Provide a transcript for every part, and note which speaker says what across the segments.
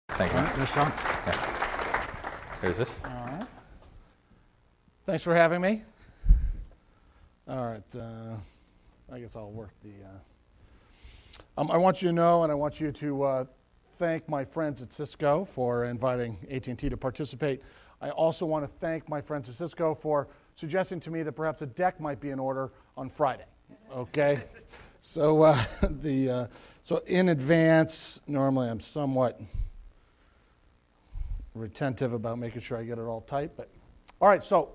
Speaker 1: Thank you.
Speaker 2: All right, there's Sean.
Speaker 1: Yeah. Here's this.
Speaker 2: All right. Thanks for having me. All right. I guess I'll work the... I want you to know, and I want you to thank my friends at Cisco for inviting AT&T to participate. I also want to thank my friends at Cisco for suggesting to me that perhaps a deck might be in order on Friday. Okay? So, so in advance, normally I'm somewhat retentive about making sure I get it all tight. But all right, so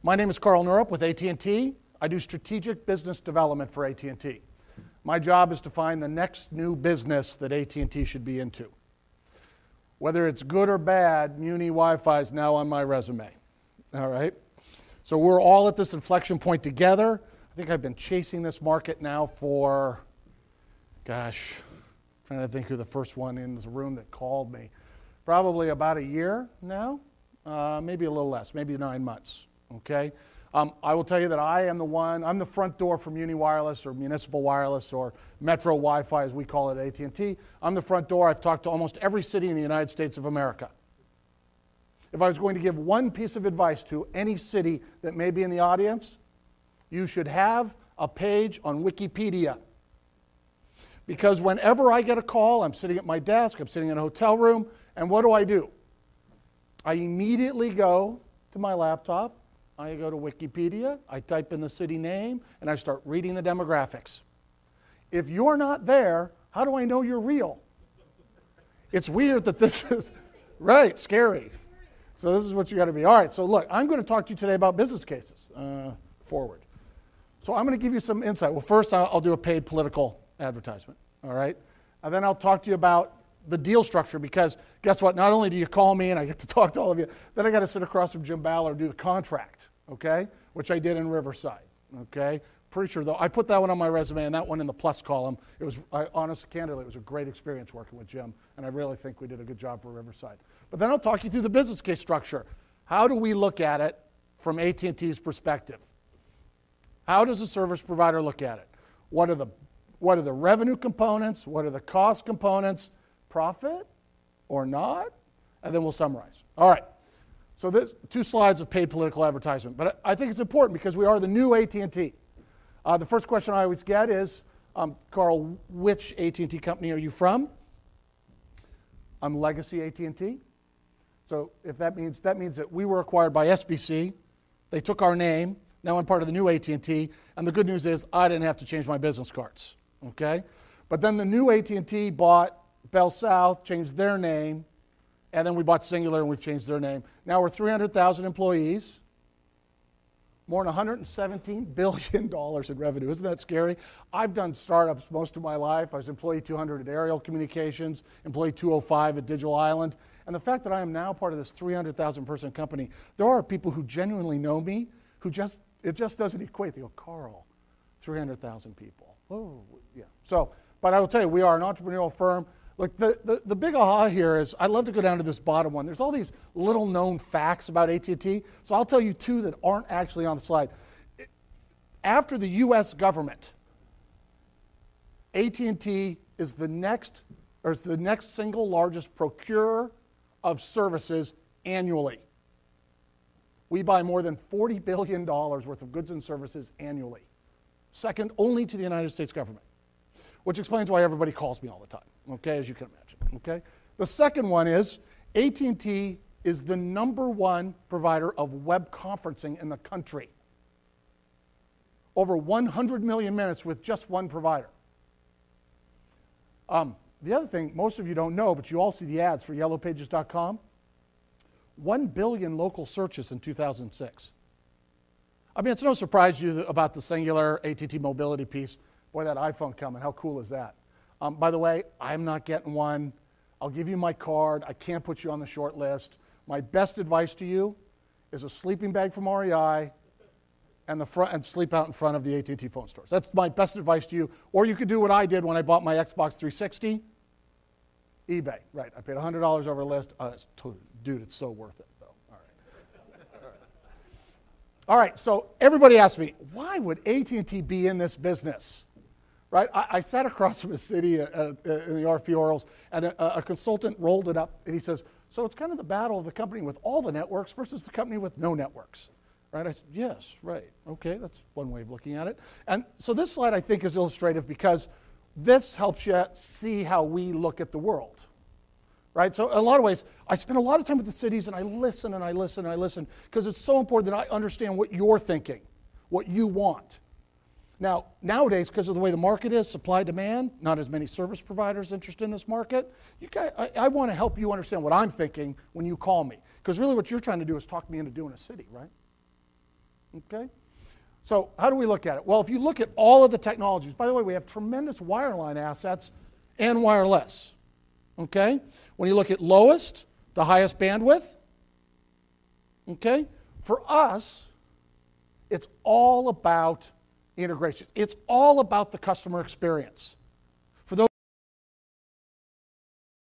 Speaker 2: my name is Carl Nerup with AT&T. I do strategic business development for AT&T. My job is to find the next new business that AT&T should be into. Whether it's good or bad, Muni Wi-Fi is now on my resume. All right? So we're all at this inflection point together. I think I've been chasing this market now for, gosh, I'm trying to think who the first one in this room that called me. Probably about a year now, maybe a little less, maybe 9 months, okay? I will tell you that I'm the front door for Muni Wireless or Municipal Wireless or Metro Wi-Fi as we call it at AT&T. I'm the front door. I've talked to almost every city in the United States of America. If I was going to give one piece of advice to any city that may be in the audience, you should have a page on Wikipedia. Because whenever I get a call, I'm sitting at my desk, I'm sitting in a hotel room, and what do? I immediately go to my laptop, I go to Wikipedia, I type in the city name, and I start reading the demographics. If you're not there, how do I know you're real? It's weird that this is, right, scary. So this is what you got to be. All right, so look, I'm going to talk to you today about business cases. Forward. So I'm going to give you some insight. Well, first I'll do a paid political advertisement, all right? And then I'll talk to you about the deal structure, because guess what? Not only do you call me and I get to talk to all of you, then I got to sit across from Jim Ballard and do the contract, okay? Which I did in Riverside, okay? Pretty sure, though, I put that one on my resume and that one in the plus column. It was, honestly, candidly, it was a great experience working with Jim, and I really think we did a good job for Riverside. But then I'll talk you through the business case structure. How do we look at it from AT&T's perspective? How does a service provider look at it? What are the revenue components? What are the cost components? Profit or not? And then we'll summarize. All right. So there's 2 slides of paid political advertisement. But I think it's important because we are the new AT&T. The first question I always get is, Carl, which AT&T company are you from? I'm legacy AT&T. So if that means that we were acquired by SBC. They took our name. Now I'm part of the new AT&T. And the good news is I didn't have to change my business cards. Okay? But then the new AT&T bought Bell South, changed their name, and then we bought Singular and we've changed their name. Now we're 300,000 employees, more than $117 billion in revenue. Isn't that scary? I've done startups most of my life. I was employee 200 at Aerial Communications, employee 205 at Digital Island, and the fact that I am now part of this 300,000 person company, there are people who genuinely know me who it just doesn't equate. They go, Carl, 300,000 people. Oh, yeah. So, but I will tell you, we are an entrepreneurial firm. Look, the big aha here is, I'd love to go down to this bottom one. There's all these little known facts about AT&T, so I'll tell you 2 that aren't actually on the slide. After the US government, AT&T is the next single largest procurer of services annually. We buy more than $40 billion worth of goods and services annually, second only to the United States government, which explains why everybody calls me all the time, okay, as you can imagine, okay? The second one is AT&T is the #1 provider of web conferencing in the country. Over 100 million minutes with just one provider. The other thing, most of you don't know, but you all see the ads for yellowpages.com. 1 billion local searches in 2006. I mean, it's no surprise to you about the Singular AT&T mobility piece. Boy, that iPhone coming, how cool is that? By the way, I'm not getting one. I'll give you my card. I can't put you on the short list. My best advice to you is a sleeping bag from REI and sleep out in front of the AT&T phone stores. That's my best advice to you. Or you could do what I did when I bought my Xbox 360. eBay, right. I paid $100 over a list. Dude, it's so worth it, though. All right. All right, so everybody asks me, why would AT&T be in this business? right? I sat across from a city in the RFP orals, and a consultant rolled it up, and he says, so it's kind of the battle of the company with all the networks versus the company with no networks, right? I said, yes, right, okay, that's one way of looking at it. And so this slide, I think, is illustrative because this helps you see how we look at the world, right? So in a lot of ways, I spend a lot of time with the cities, and I listen and I listen and I listen, because it's so important that I understand what you're thinking, what you want. Now, nowadays, because of the way the market is, supply, demand, not as many service providers interested in this market, I want to help you understand what I'm thinking when you call me. Because really what you're trying to do is talk me into doing a city, right? Okay? So how do we look at it? Well, if you look at all of the technologies, by the way, we have tremendous wireline assets and wireless. Okay? When you look at lowest, the highest bandwidth, okay? For us, it's all about integration. It's all about the customer experience.